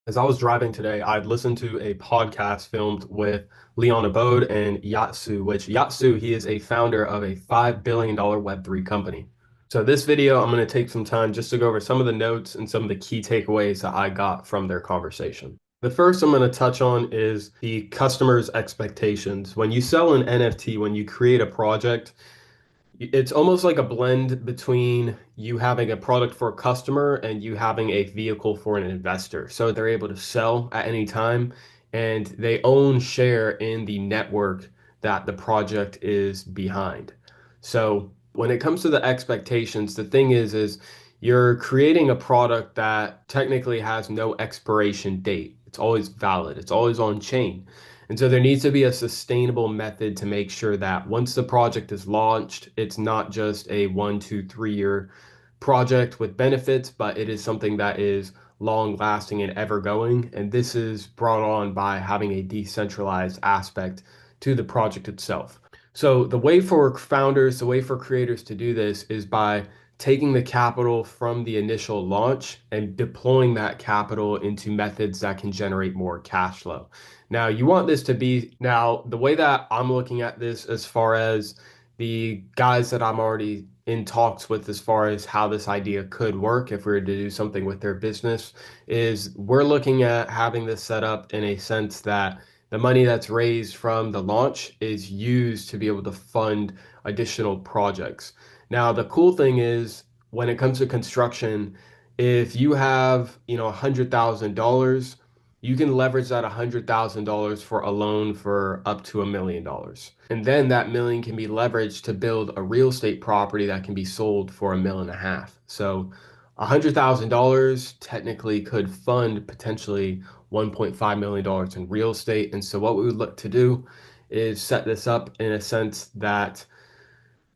As I was driving today, I'd listened to a podcast filmed with Leon Abboud and Yatsu, which Yatsu, he is a founder of a $5 billion Web3 company. So this video, I'm going to take some time just to go over some of the notes and some of the key takeaways that I got from their conversation. The first I'm going to touch on is the customer's expectations. When you sell an NFT, when you create a project, it's almost like a blend between you having a product for a customer and you having a vehicle for an investor. So they're able to sell at any time and they own share in the network that the project is behind. So when it comes to the expectations, the thing is you're creating a product that technically has no expiration date. It's always valid. It's always on chain. And so there needs to be a sustainable method to make sure that once the project is launched, it's not just a 1, 2, 3 year project with benefits, but it is something that is long lasting and ever going. And this is brought on by having a decentralized aspect to the project itself. So the way for founders, the way for creators to do this is by taking the capital from the initial launch and deploying that capital into methods that can generate more cash flow. Now, you want this to be now the way that I'm looking at this as far as the guys that I'm already in talks with as far as how this idea could work if we were to do something with their business is we're looking at having this set up in a sense that the money that's raised from the launch is used to be able to fund additional projects. Now, the cool thing is when it comes to construction, if you have, $100,000, you can leverage that $100,000 for a loan for up to $1 million. And then that million can be leveraged to build a real estate property that can be sold for $1.5 million. So $100,000 technically could fund potentially $1.5 million in real estate. And so what we would look to do is set this up in a sense that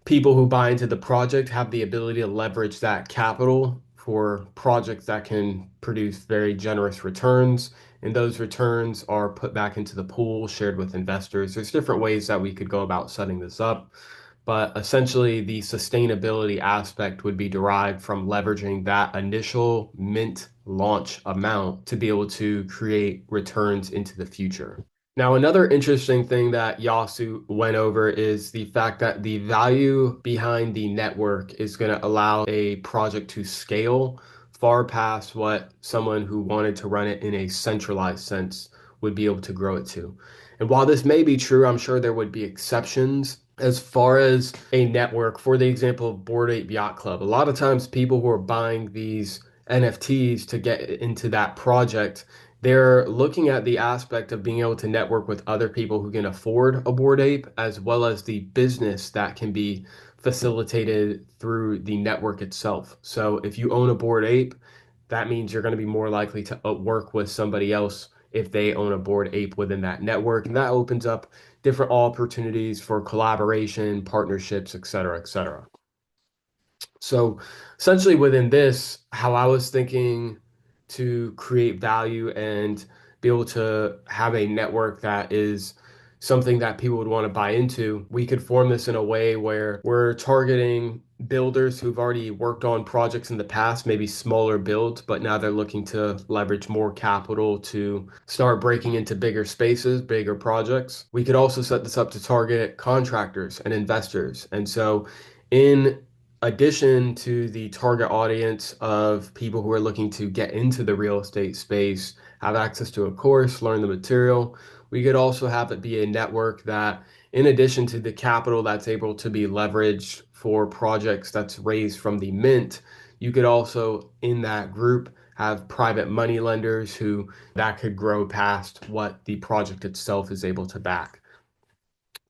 people who buy into the project have the ability to leverage that capital for projects that can produce very generous returns. And those returns are put back into the pool, shared with investors. There's different ways that we could go about setting this up. But essentially, the sustainability aspect would be derived from leveraging that initial mint launch amount to be able to create returns into the future. Now, another interesting thing that Yasu went over is the fact that the value behind the network is going to allow a project to scale far past what someone who wanted to run it in a centralized sense would be able to grow it to. And while this may be true, I'm sure there would be exceptions as far as a network. For the example of Bored Ape Yacht Club, a lot of times people who are buying these NFTs to get into that project, they're looking at the aspect of being able to network with other people who can afford a Bored Ape, as well as the business that can be facilitated through the network itself. So if you own a Bored Ape, that means you're going to be more likely to work with somebody else if they own a Bored Ape within that network. And that opens up different opportunities for collaboration, partnerships, et cetera, et cetera. So essentially within this, how I was thinking to create value and be able to have a network that is something that people would want to buy into, we could form this in a way where we're targeting builders who've already worked on projects in the past, maybe smaller builds, but now they're looking to leverage more capital to start breaking into bigger spaces, bigger projects. We could also set this up to target contractors and investors. And so in addition to the target audience of people who are looking to get into the real estate space, have access to a course, learn the material, we could also have it be a network that, in addition to the capital that's able to be leveraged for projects that's raised from the mint, you could also, in that group, have private money lenders who that could grow past what the project itself is able to back.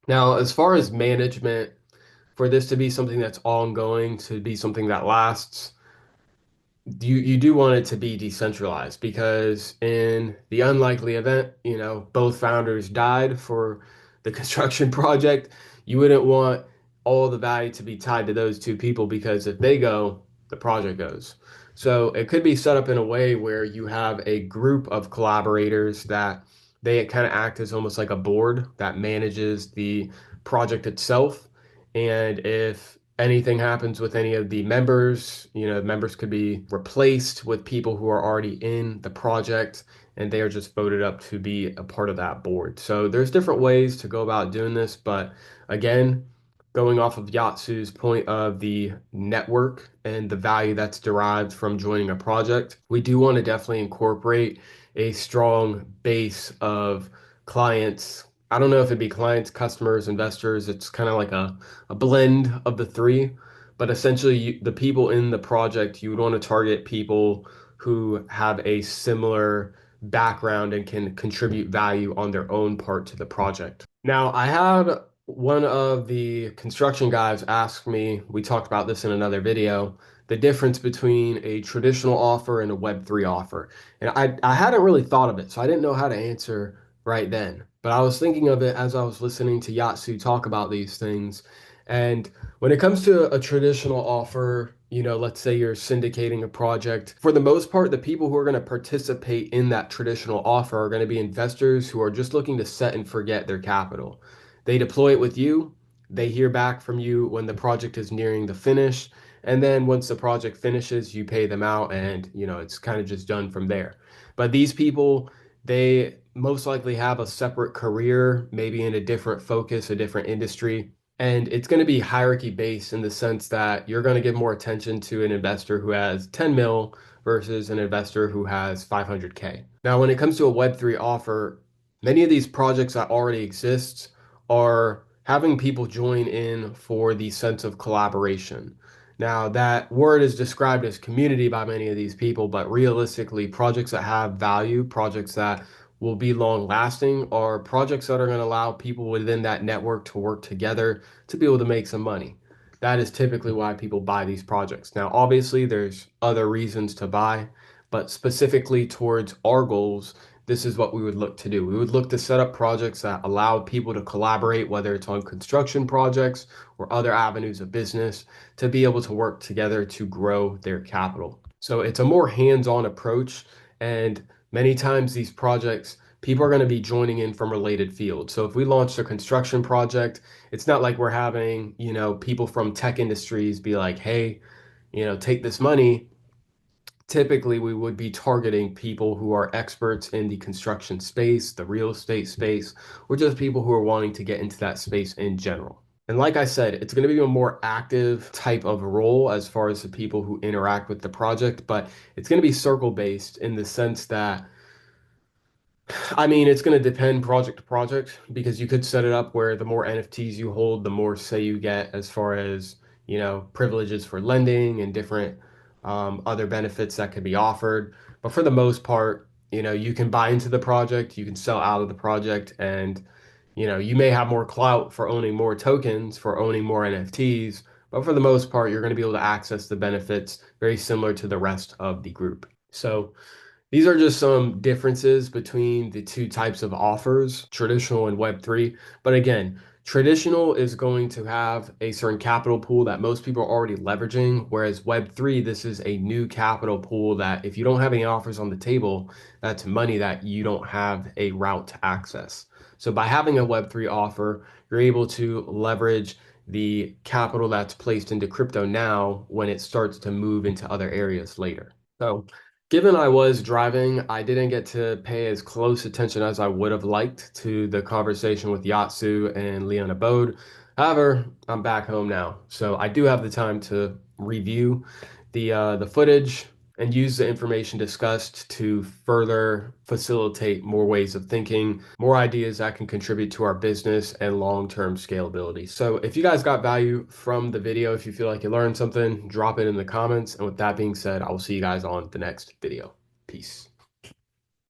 Now, as far as management, for this to be something that's ongoing, to be something that lasts, you do want it to be decentralized because in the unlikely event, both founders died for the construction project, you wouldn't want all the value to be tied to those two people because if they go, the project goes. So it could be set up in a way where you have a group of collaborators that they kind of act as almost like a board that manages the project itself. And if anything happens with any of the members, members could be replaced with people who are already in the project. and they are just voted up to be a part of that board. So there's different ways to go about doing this, but again, going off of Yatsu's point of the network and the value that's derived from joining a project, we do want to definitely incorporate a strong base of clients. I don't know if it'd be clients, customers, investors. It's kind of like a blend of the three. But essentially, the people in the project, you would want to target people who have a similar background and can contribute value on their own part to the project. Now, I had one of the construction guys ask me, we talked about this in another video, the difference between a traditional offer and a Web3 offer. And I hadn't really thought of it, so I didn't know how to answer right then. But I was thinking of it as I was listening to Yatsu talk about these things. And when it comes to a traditional offer, let's say you're syndicating a project, for the most part, the people who are going to participate in that traditional offer are going to be investors who are just looking to set and forget their capital. They deploy it with you, they hear back from you when the project is nearing the finish, and then once the project finishes, you pay them out and, it's kind of just done from there. But these people, they most likely have a separate career, maybe in a different focus, a different industry. And it's going to be hierarchy based in the sense that you're going to give more attention to an investor who has 10 mil versus an investor who has 500K. Now, when it comes to a Web3 offer, many of these projects that already exist are having people join in for the sense of collaboration. Now, that word is described as community by many of these people, but realistically, projects that have value, projects that will be long lasting, are projects that are going to allow people within that network to work together to be able to make some money. That is typically why people buy these projects. Now, obviously, there's other reasons to buy, but specifically towards our goals, this is what we would look to do. We would look to set up projects that allow people to collaborate, whether it's on construction projects or other avenues of business, to be able to work together to grow their capital. So it's a more hands-on approach, and many times these projects, people are going to be joining in from related fields. So if we launched a construction project, it's not like we're having, people from tech industries be like, hey, take this money. Typically, we would be targeting people who are experts in the construction space, the real estate space, or just people who are wanting to get into that space in general. And like I said, it's going to be a more active type of role as far as the people who interact with the project, but it's going to be circle based in the sense that it's going to depend project to project because you could set it up where the more NFTs you hold, the more say you get as far as, privileges for lending and different other benefits that could be offered. But for the most part, you can buy into the project, you can sell out of the project, and, you may have more clout for owning more tokens, for owning more NFTs. But for the most part, you're going to be able to access the benefits very similar to the rest of the group. So, these are just some differences between the two types of offers, traditional and Web3. But again, traditional is going to have a certain capital pool that most people are already leveraging, whereas Web3, this is a new capital pool that if you don't have any offers on the table, that's money that you don't have a route to access. So by having a Web3 offer, you're able to leverage the capital that's placed into crypto now when it starts to move into other areas later. So given I was driving, I didn't get to pay as close attention as I would have liked to the conversation with Yatsu and Leon Abboud. However, I'm back home now, so I do have the time to review the footage and use the information discussed to further facilitate more ways of thinking, more ideas that can contribute to our business and long-term scalability. So if you guys got value from the video, if you feel like you learned something, drop it in the comments. And with that being said, I will see you guys on the next video. Peace.